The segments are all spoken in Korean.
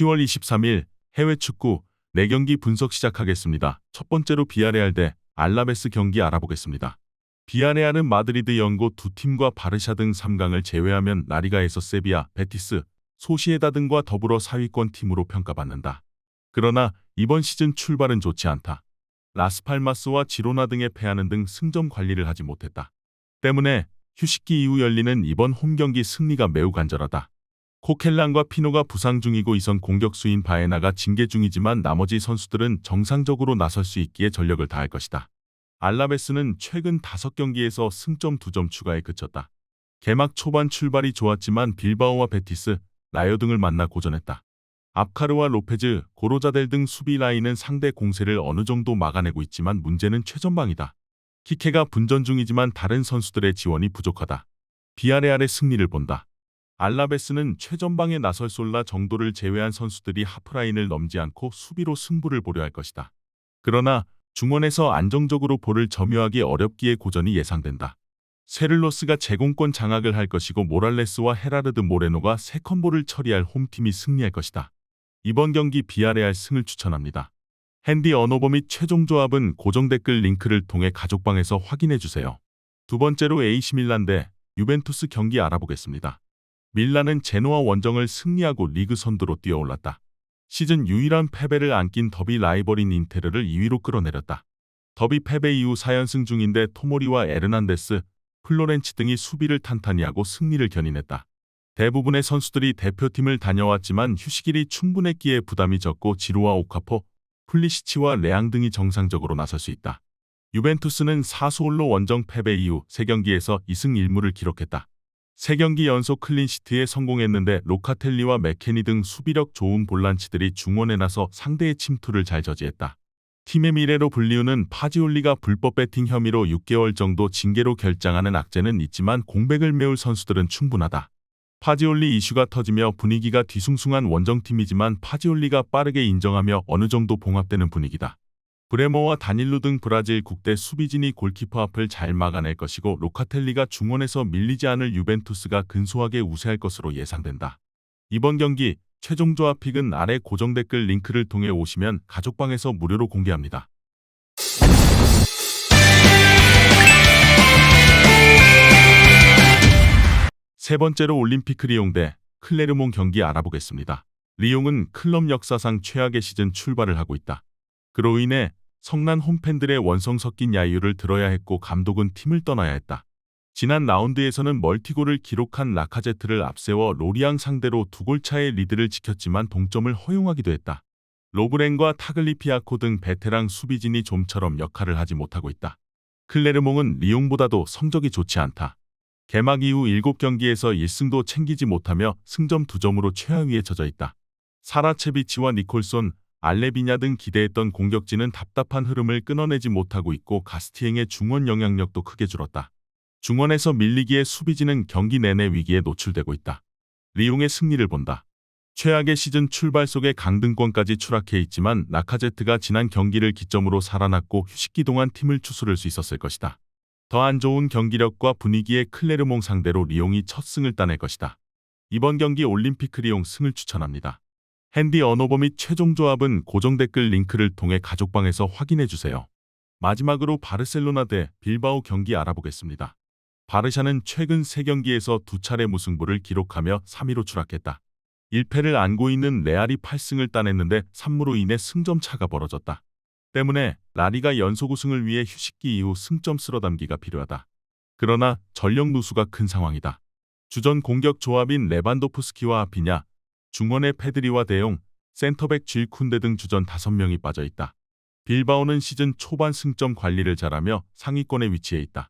10월 23일 해외 축구 4경기 분석 시작하겠습니다. 첫 번째로 비아레알 대 알라베스 경기 알아보겠습니다. 비아레알은 마드리드 연고 두 팀과 바르샤 등 3강을 제외하면 라리가에서 세비야, 베티스, 소시에다 등과 더불어 상위권 팀으로 평가받는다. 그러나 이번 시즌 출발은 좋지 않다. 라스팔마스와 지로나 등에 패하는 등 승점 관리를 하지 못했다. 때문에 휴식기 이후 열리는 이번 홈경기 승리가 매우 간절하다. 코켈란과 피노가 부상 중이고 이선 공격수인 바에나가 징계 중이지만 나머지 선수들은 정상적으로 나설 수 있기에 전력을 다할 것이다. 알라베스는 최근 5경기에서 승점 2점 추가에 그쳤다. 개막 초반 출발이 좋았지만 빌바오와 베티스, 라요 등을 만나 고전했다. 압카르와 로페즈, 고로자델 등 수비 라인은 상대 공세를 어느 정도 막아내고 있지만 문제는 최전방이다. 키케가 분전 중이지만 다른 선수들의 지원이 부족하다. 비아레알의 승리를 본다. 알라베스는 최전방에 나설 솔라 정도를 제외한 선수들이 하프라인을 넘지 않고 수비로 승부를 보려 할 것이다. 그러나 중원에서 안정적으로 볼을 점유하기 어렵기에 고전이 예상된다. 세를로스가 제공권 장악을 할 것이고 모랄레스와 헤라르드 모레노가 세컨볼을 처리할 홈팀이 승리할 것이다. 이번 경기 비아레알 승을 추천합니다. 핸디 언어버 및 최종 조합은 고정 댓글 링크를 통해 가족방에서 확인해주세요. 두 번째로 AC 밀란 대 유벤투스 경기 알아보겠습니다. 밀란은 제노아 원정을 승리하고 리그 선두로 뛰어올랐다. 시즌 유일한 패배를 안긴 더비 라이벌인 인테르를 2위로 끌어내렸다. 더비 패배 이후 4연승 중인데 토모리와 에르난데스, 플로렌치 등이 수비를 탄탄히 하고 승리를 견인했다. 대부분의 선수들이 대표팀을 다녀왔지만 휴식일이 충분했기에 부담이 적고 지루와 오카포, 플리시치와 레앙 등이 정상적으로 나설 수 있다. 유벤투스는 4수홀로 원정 패배 이후 3경기에서 2승 1무를 기록했다. 3경기 연속 클린시트에 성공했는데 로카텔리와 맥케니 등 수비력 좋은 볼란치들이 중원에 나서 상대의 침투를 잘 저지했다. 팀의 미래로 불리우는 파지올리가 불법 배팅 혐의로 6개월 정도 징계로 결장하는 악재는 있지만 공백을 메울 선수들은 충분하다. 파지올리 이슈가 터지며 분위기가 뒤숭숭한 원정팀이지만 파지올리가 빠르게 인정하며 어느 정도 봉합되는 분위기다. 브레모와 다닐루 등 브라질 국대 수비진이 골키퍼 앞을 잘 막아낼 것이고 로카텔리가 중원에서 밀리지 않을 유벤투스가 근소하게 우세할 것으로 예상된다. 이번 경기 최종 조합 픽은 아래 고정 댓글 링크를 통해 오시면 가족방에서 무료로 공개합니다. 세 번째로 올림피크 리옹 대 클레르몽 경기 알아보겠습니다. 리옹은 클럽 역사상 최악의 시즌 출발을 하고 있다. 그로 인해 성난 홈팬들의 원성 섞인 야유를 들어야 했고 감독은 팀을 떠나야 했다. 지난 라운드에서는 멀티골을 기록한 라카제트를 앞세워 로리앙 상대로 2골 차의 리드를 지켰지만 동점을 허용하기도 했다. 로브렌과 타글리피아코 등 베테랑 수비진이 좀처럼 역할을 하지 못하고 있다. 클레르몽은 리옹보다도 성적이 좋지 않다. 개막 이후 7경기에서 1승도 챙기지 못하며 승점 2점으로 최하위에 젖어 있다. 사라체비치와 니콜손, 알레비냐 등 기대했던 공격진은 답답한 흐름을 끊어내지 못하고 있고 가스티eng의 중원 영향력도 크게 줄었다. 중원에서 밀리기에 수비진은 경기 내내 위기에 노출되고 있다. 리옹의 승리를 본다. 최악의 시즌 출발 속에 강등권까지 추락해 있지만 라카제트가 지난 경기를 기점으로 살아났고 휴식기 동안 팀을 추스를 수 있었을 것이다. 더 안 좋은 경기력과 분위기의 클레르몽 상대로 리옹이 첫 승을 따낼 것이다. 이번 경기 올림피크 리옹 승을 추천합니다. 핸디 언어버 및 최종 조합은 고정 댓글 링크를 통해 가족방에서 확인해주세요. 마지막으로 바르셀로나 대 빌바오 경기 알아보겠습니다. 바르샤는 최근 3경기에서 2차례 무승부를 기록하며 3위로 추락했다. 1패를 안고 있는 레알이 8승을 따냈는데 3무로 인해 승점 차가 벌어졌다. 때문에 라리가 연속 우승을 위해 휴식기 이후 승점 쓸어담기가 필요하다. 그러나 전력 누수가 큰 상황이다. 주전 공격 조합인 레반도프스키와 아피냐, 중원의 페드리와 데용, 센터백 쥘쿤데 등 주전 5명이 빠져있다. 빌바오는 시즌 초반 승점 관리를 잘하며 상위권에 위치해 있다.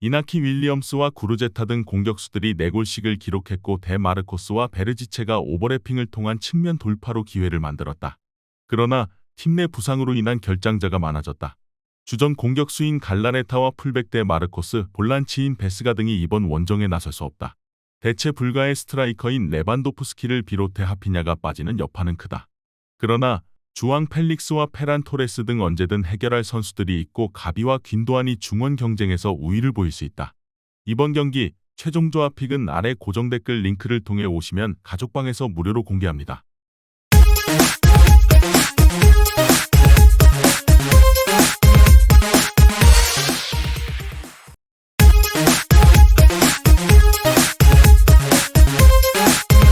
이나키 윌리엄스와 구르제타 등 공격수들이 4골씩을 기록했고 데마르코스와 베르지체가 오버래핑을 통한 측면 돌파로 기회를 만들었다. 그러나 팀 내 부상으로 인한 결장자가 많아졌다. 주전 공격수인 갈라네타와 풀백 데마르코스, 볼란치인 베스가 등이 이번 원정에 나설 수 없다. 대체 불가의 스트라이커인 레반도프스키를 비롯해 하피냐가 빠지는 여파는 크다. 그러나 주앙 펠릭스와 페란 토레스 등 언제든 해결할 선수들이 있고 가비와 귄도안이 중원 경쟁에서 우위를 보일 수 있다. 이번 경기 최종 조합 픽은 아래 고정 댓글 링크를 통해 오시면 가족방에서 무료로 공개합니다.